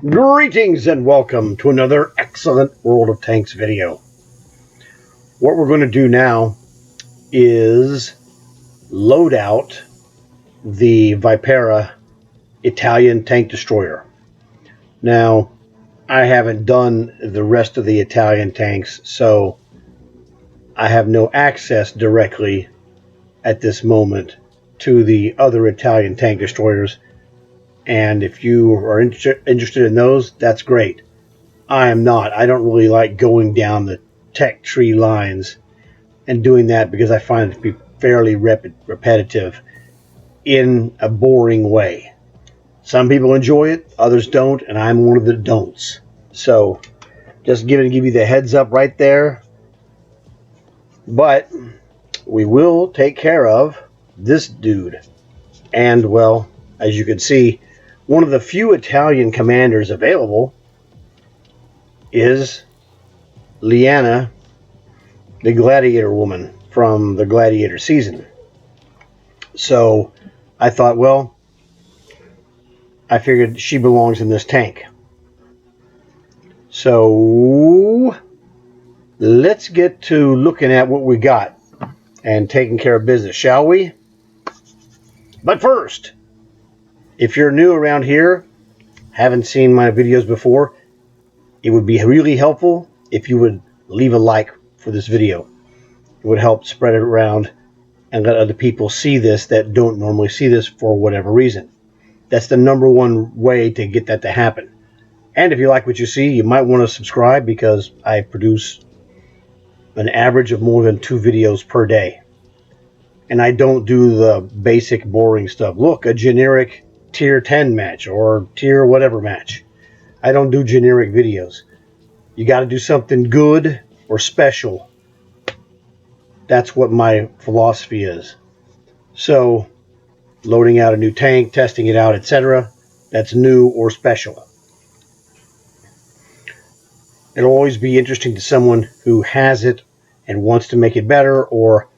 Greetings and welcome to another excellent World of Tanks video. What we're going to do now is load out the Vipera Italian tank destroyer. Now, I haven't done the rest of the Italian tanks, so I have no access directly at this moment to the other Italian tank destroyers. And if you are interested in those, that's great. I am not. I don't really like going down the tech tree lines and doing that because I find it to be fairly repetitive in a boring way. Some people enjoy it, others don't, and I'm one of the don'ts. So just give you the heads up right there. But we will take care of this dude. And, well, as you can see, one of the few Italian commanders available is Liana, the gladiator woman from the gladiator season. So I thought, well, I figured she belongs in this tank. So let's get to looking at what we got and taking care of business, shall we? But first, if you're new around here, haven't seen my videos before, it would be really helpful if you would leave a like for this video. It would help spread it around and let other people see this that don't normally see this for whatever reason. That's the number one way to get that to happen. And if you like what you see, you might want to subscribe because I produce an average of more than 2 videos per day. And I don't do the basic boring stuff. Look, a generic tier 10 match or tier whatever match. I don't do generic videos. You got to do something good or special. That's what my philosophy is. So, loading out a new tank, testing it out, etc. That's new or special. It'll always be interesting to someone who has it and wants to make it better, or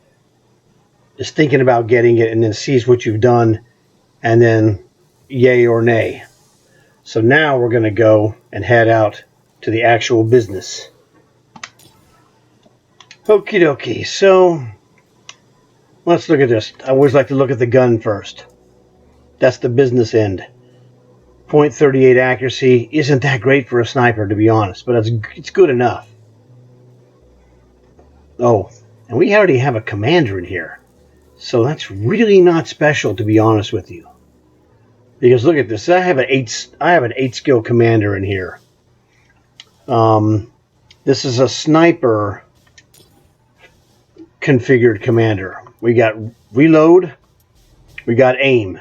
is thinking about getting it and then sees what you've done and then yay or nay. So now we're going to go and head out to the actual business. Okie dokie, so let's look at this. I always like to look at the gun first. That's the business end. .38 accuracy isn't that great for a sniper, to be honest, but it's good enough. Oh, and we already have a commander in here. So that's really not special, to be honest with you. Because look at this. I have an 8 skill commander in here. This is a sniper configured commander. We got reload, we got aim.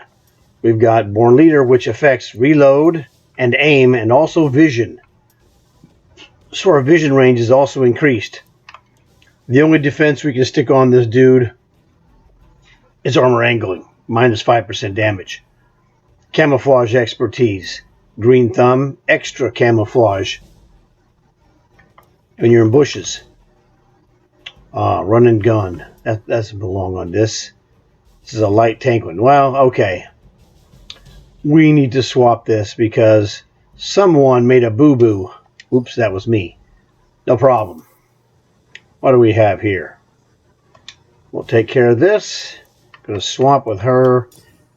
We've got born leader, which affects reload and aim and also vision. So our vision range is also increased. The only defense we can stick on this dude is armor angling, minus 5% damage. Camouflage expertise, green thumb, extra camouflage when you're in bushes. Run and gun, that doesn't belong on this. This is a light tank one. Well, okay. We need to swap this because someone made a boo-boo. Oops, that was me. No problem. What do we have here? We'll take care of this. Going to swap with her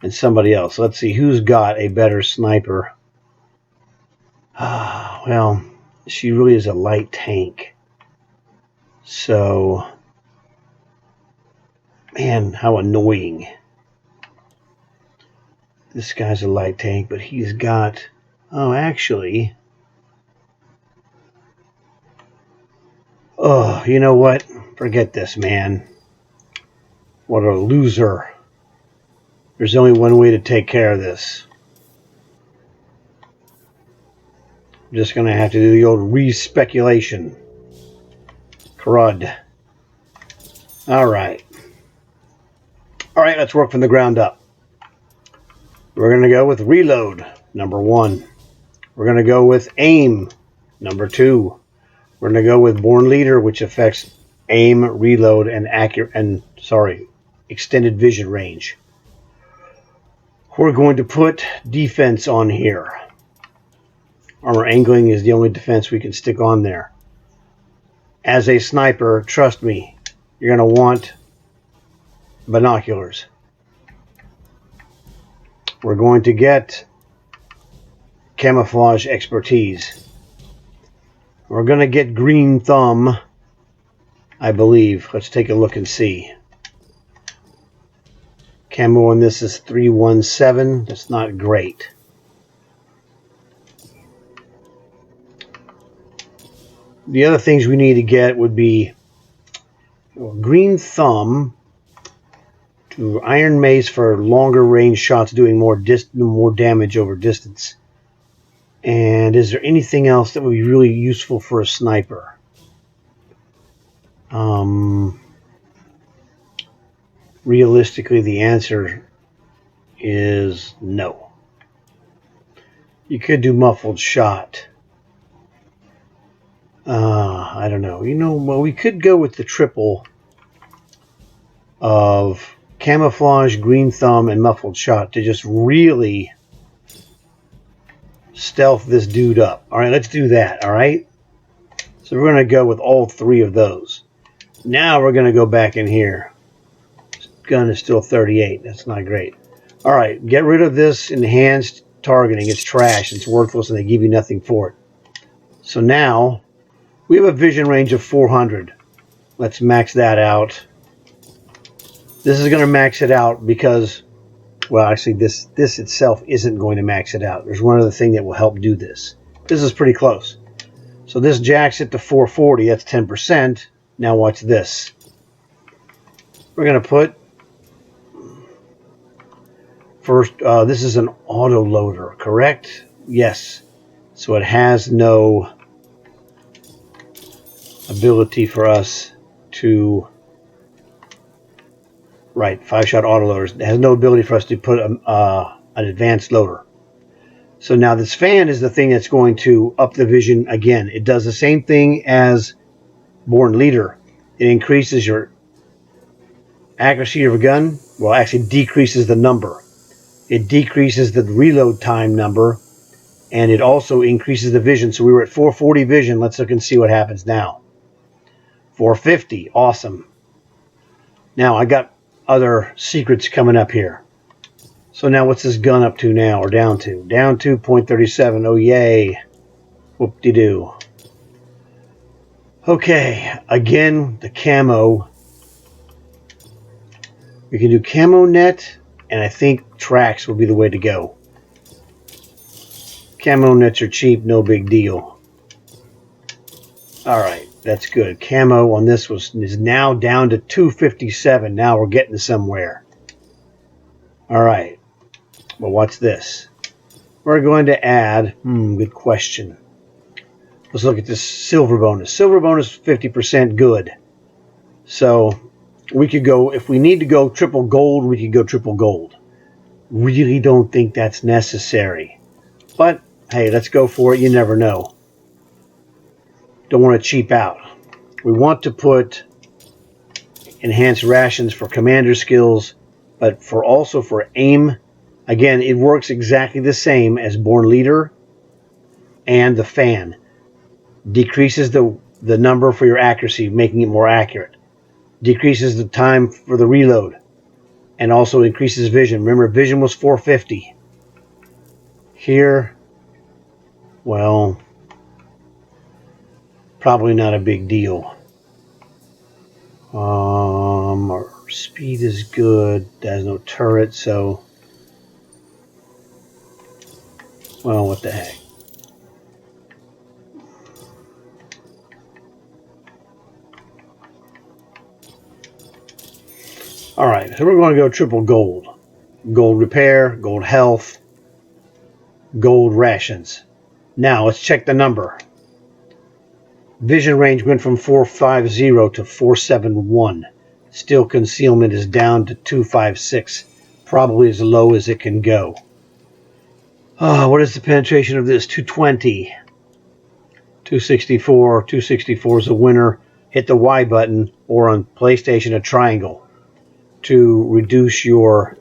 and somebody else. Let's see who's got a better sniper. Well, she really is a light tank. So, man, how annoying. This guy's a light tank, but he's got... Oh, actually... Oh, you know what? Forget this, man. What a loser. There's only one way to take care of this. I'm just going to have to do the old re-speculation. Crud. Alright. Alright, let's work from the ground up. We're going to go with reload, number 1. We're going to go with aim, number 2. We're going to go with born leader, which affects aim, reload, and extended vision range. We're going to put defense on here. Armor angling is the only defense we can stick on there. As a sniper, trust me, you're going to want binoculars. We're going to get camouflage expertise. We're going to get green thumb, I believe. Let's take a look and see. Camo on this is 317. That's not great. The other things we need to get would be green thumb to iron mace for longer range shots, doing more damage over distance. And is there anything else that would be really useful for a sniper? Realistically, the answer is no. You could do muffled shot. I don't know. Well, we could go with the triple of camouflage, green thumb, and muffled shot to just really stealth this dude up. All right, let's do that. All right. So we're going to go with all three of those. Now we're going to go back in here. This gun is still 38. That's not great. All right, get rid of this enhanced targeting. It's trash. It's worthless, and they give you nothing for it. So now we have a vision range of 400. Let's max that out. This is going to max it out because, well, actually, this itself isn't going to max it out. There's one other thing that will help do this. This is pretty close. So this jacks it to 440. That's 10%. Now watch this. We're going to put first, this is an auto loader, correct? Yes. So it has no ability for us to, right, 5-shot auto loaders. It has no ability for us to put an advanced loader. So now this fan is the thing that's going to up the vision again. It does the same thing as Born Leader. It increases your accuracy of a gun. Well, actually decreases the number. It decreases the reload time number, and it also increases the vision. So we were at 440 vision. Let's look and see what happens now. 450, awesome. Now I got other secrets coming up here. So now what's this gun up to now, or down to? Down to 0.37, oh yay. Whoop-de-doo. Okay, again, the camo. We can do camo net, and I think tracks will be the way to go. Camo nets are cheap, no big deal. Alright, that's good. Camo on this is now down to 257. Now we're getting somewhere. Alright, well, what's this? We're going to add, good question. Let's look at this silver bonus. Silver bonus 50% good. So we could go, if we need to go triple gold, we could go triple gold. Really don't think that's necessary. But hey, let's go for it. You never know. Don't want to cheap out. We want to put enhanced rations for commander skills, but also for aim. Again, it works exactly the same as Born Leader and the fan. Decreases the number for your accuracy, making it more accurate. Decreases the time for the reload, and also increases vision. Remember, vision was 450. Here, well, probably not a big deal. Our speed is good. There's no turret, so, well, what the heck. Alright, so we're going to go triple gold. Gold repair, gold health, gold rations. Now, let's check the number. Vision range went from 450 to 471. Still, concealment is down to 256. Probably as low as it can go. What is the penetration of this? 220. 264. 264 is a winner. Hit the Y button, or on PlayStation, a triangle, to reduce your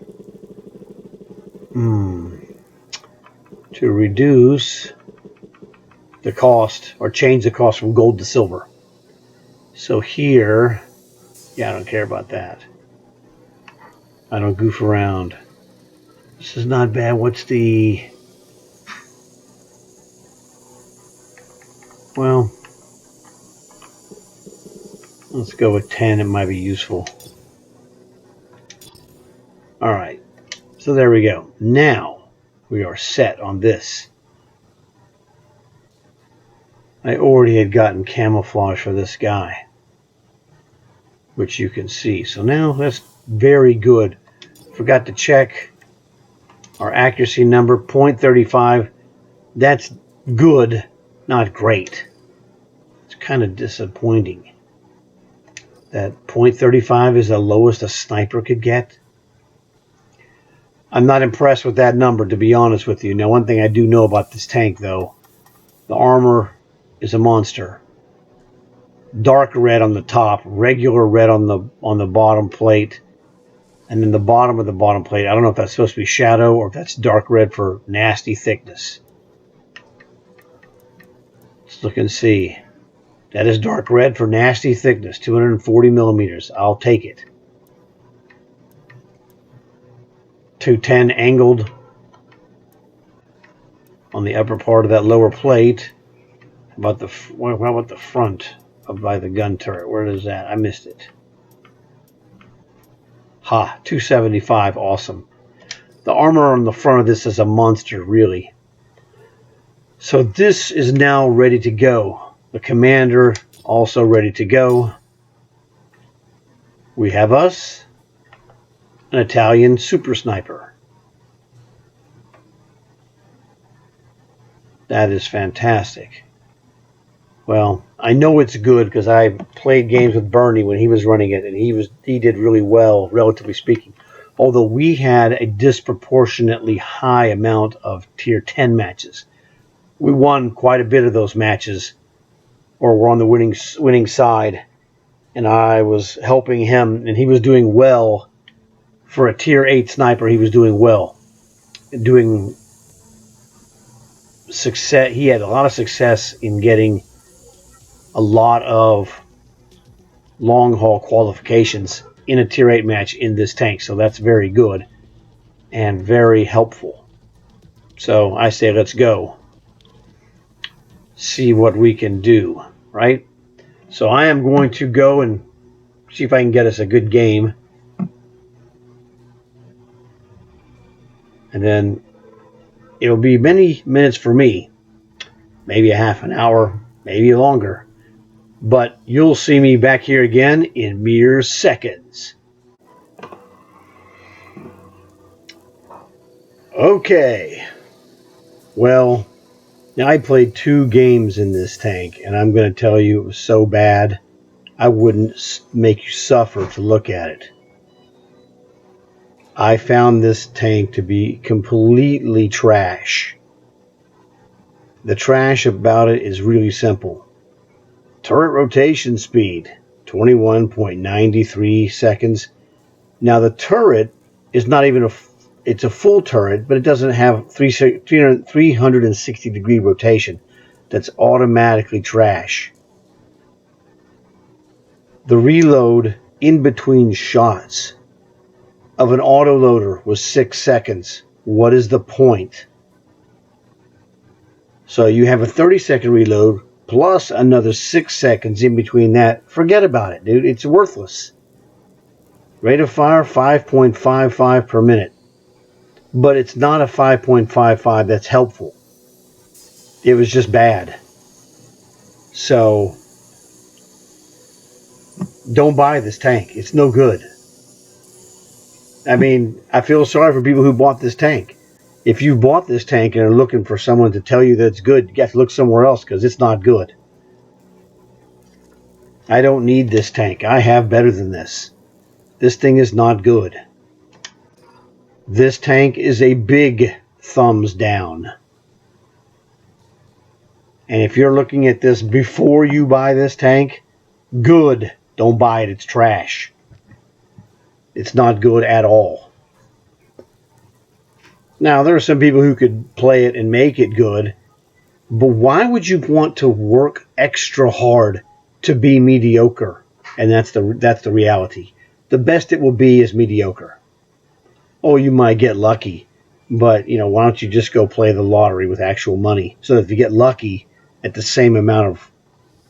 the cost or change the cost from gold to silver. So here, yeah, I don't care about that. I don't goof around. This is not bad. What's the... Well, let's go with 10. It might be useful. All right. So there we go. Now we are set on this. I already had gotten camouflage for this guy, which you can see. So now that's very good. Forgot to check our accuracy number, 0.35. That's good, not great. It's kind of disappointing that 0.35 is the lowest a sniper could get. I'm not impressed with that number, to be honest with you. Now, one thing I do know about this tank, though, the armor is a monster. Dark red on the top, regular red on the bottom plate, and then the bottom of the bottom plate. I don't know if that's supposed to be shadow or if that's dark red for nasty thickness. Let's look and see. That is dark red for nasty thickness, 240 millimeters. I'll take it. 210 angled on the upper part of that lower plate. How about the front by the gun turret? Where is that? I missed it. Ha, 275. Awesome. The armor on the front of this is a monster, really. So this is now ready to go. The commander also ready to go. We have us, an Italian super sniper. That is fantastic. Well, I know it's good because I played games with Bernie when he was running it, and he did really well, relatively speaking. Although we had a disproportionately high amount of tier 10 matches. We won quite a bit of those matches, or were on the winning side, and I was helping him, and he was doing well. For a tier 8 sniper, he was doing well. Doing success. He had a lot of success in getting a lot of long haul qualifications in a tier 8 match in this tank. So that's very good and very helpful. So I say let's go. See what we can do, right? So I am going to go and see if I can get us a good game. And then it'll be many minutes for me. Maybe a half an hour, maybe longer. But you'll see me back here again in mere seconds. Okay. Well, now I played 2 games in this tank, and I'm going to tell you it was so bad, I wouldn't make you suffer to look at it. I found this tank to be completely trash. The trash about it is really simple. Turret rotation speed, 21.93 seconds. Now the turret is not even it's a full turret, but it doesn't have 360 degree rotation. That's automatically trash. The reload in between shots of an autoloader was 6 seconds. What is the point? So you have a 30-second reload plus another 6 seconds in between that. Forget about it, dude. It's worthless. Rate of fire, 5.55 per minute. But it's not a 5.55 that's helpful. It was just bad. So don't buy this tank. It's no good. I mean, I feel sorry for people who bought this tank. If you bought this tank and are looking for someone to tell you that it's good, you have to look somewhere else because it's not good. I don't need this tank. I have better than this. This thing is not good. This tank is a big thumbs down. And if you're looking at this before you buy this tank, good. Don't buy it. It's trash. It's not good at all. Now, there are some people who could play it and make it good. But why would you want to work extra hard to be mediocre? And that's the reality. The best it will be is mediocre. Oh, you might get lucky, but why don't you just go play the lottery with actual money? So that if you get lucky at the same amount of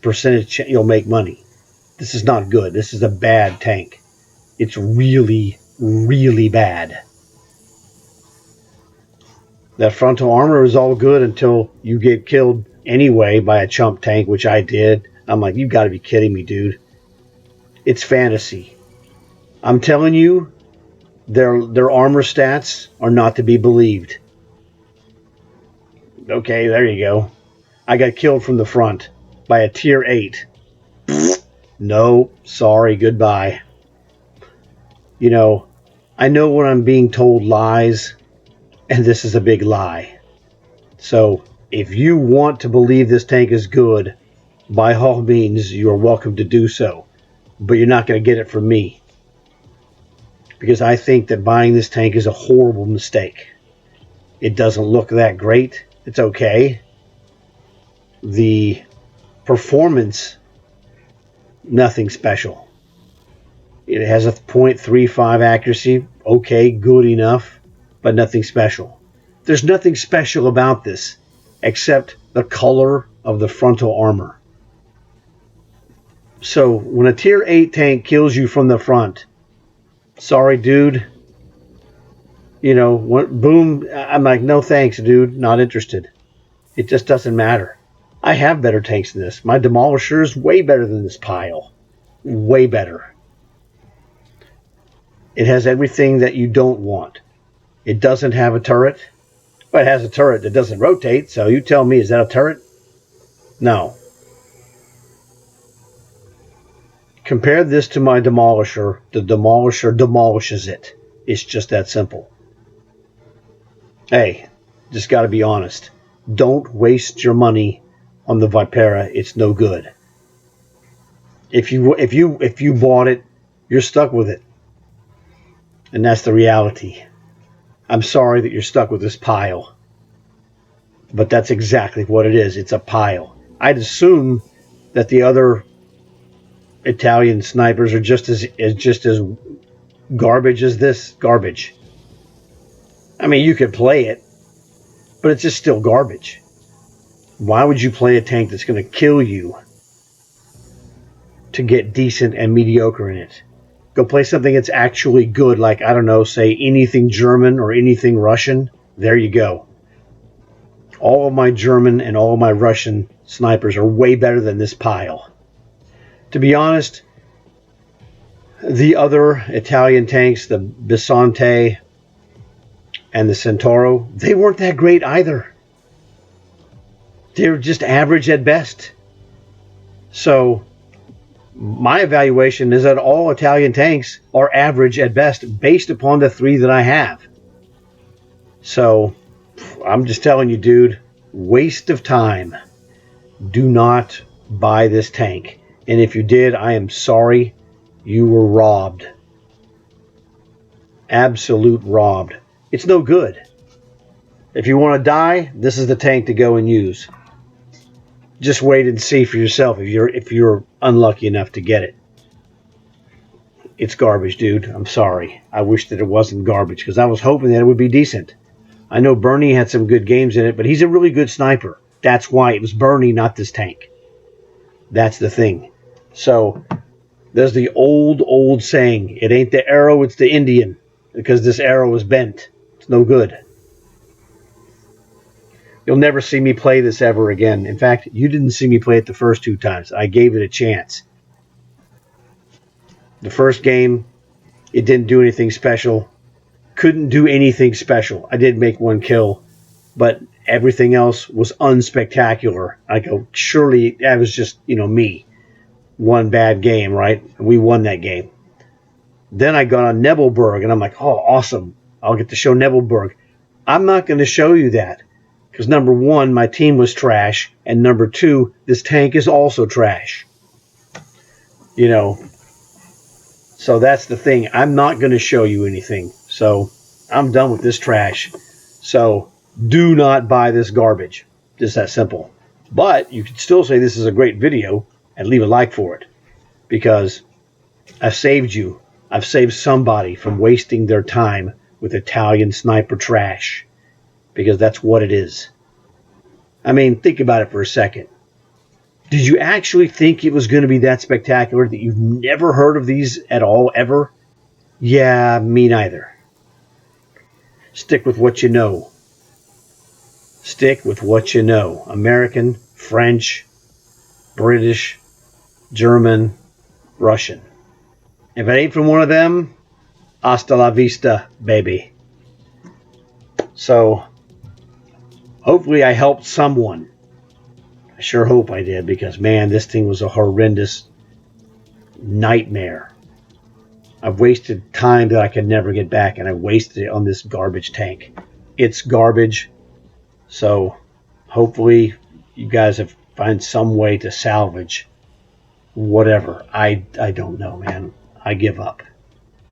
percentage, you'll make money. This is not good. This is a bad tank. It's really, really bad. That frontal armor is all good until you get killed anyway by a chump tank, which I did. I'm like, you got to be kidding me, dude. It's fantasy. I'm telling you, their armor stats are not to be believed. Okay, there you go. I got killed from the front by a tier 8. No, sorry, goodbye. I know when I'm being told lies, and this is a big lie. So, if you want to believe this tank is good, by all means, you are welcome to do so. But you're not going to get it from me. Because I think that buying this tank is a horrible mistake. It doesn't look that great. It's okay. The performance, nothing special. It has a .35 accuracy. Okay, good enough, but nothing special. There's nothing special about this except the color of the frontal armor. So when a tier 8 tank kills you from the front, sorry, dude. Boom. I'm like, no thanks, dude. Not interested. It just doesn't matter. I have better tanks than this. My Demolisher is way better than this pile. Way better. It has everything that you don't want. It doesn't have a turret. Well, it has a turret that doesn't rotate, so you tell me, is that a turret? No. Compare this to my Demolisher. The Demolisher demolishes it. It's just that simple. Hey, just got to be honest. Don't waste your money on the Vipera. It's no good. If you bought it, you're stuck with it. And that's the reality. I'm sorry that you're stuck with this pile. But that's exactly what it is. It's a pile. I'd assume that the other Italian snipers are just as garbage as this garbage. I mean, you could play it, but it's just still garbage. Why would you play a tank that's going to kill you to get decent and mediocre in it? Go play something that's actually good, like, I don't know, say anything German or anything Russian. There you go. All of my German and all of my Russian snipers are way better than this pile. To be honest, the other Italian tanks, the Bisonte and the Centauro, they weren't that great either. They were just average at best. So my evaluation is that all Italian tanks are average at best based upon the 3 that I have. So I'm just telling you, dude, waste of time. Do not buy this tank. And if you did, I am sorry. You were robbed. Absolute robbed. It's no good. If you want to die, this is the tank to go and use. Just wait and see for yourself if you're unlucky enough to get it. It's garbage, dude. I'm sorry. I wish that it wasn't garbage because I was hoping that it would be decent. I know Bernie had some good games in it, but he's a really good sniper. That's why it was Bernie, not this tank. That's the thing. So there's the old saying, it ain't the arrow, it's the Indian, because this arrow is bent. It's no good. You'll never see me play this ever again. In fact, you didn't see me play it the first 2 times. I gave it a chance. The first game, it didn't do anything special. Couldn't do anything special. I did make 1 kill, but everything else was unspectacular. I go, surely that was just, me. 1 bad game, right? We won that game. Then I got on Nebelberg, and I'm like, oh, awesome. I'll get to show Nebelberg. I'm not going to show you that. Because number 1, my team was trash. And number 2, this tank is also trash. So that's the thing. I'm not going to show you anything. So I'm done with this trash. So do not buy this garbage. Just that simple. But you could still say this is a great video and leave a like for it, because I've saved you. I've saved somebody from wasting their time with Italian sniper trash, because that's what it is. I mean, think about it for a second. Did you actually think it was going to be that spectacular, that you've never heard of these at all, ever? Yeah, me neither. Stick with what you know. Stick with what you know. American, French, British, German, Russian. If it ain't from one of them, hasta la vista, baby. So, hopefully I helped someone. I sure hope I did, because, man, this thing was a horrendous nightmare. I've wasted time that I could never get back, and I wasted it on this garbage tank. It's garbage. So, hopefully you guys have find some way to salvage whatever. I don't know, man. I give up.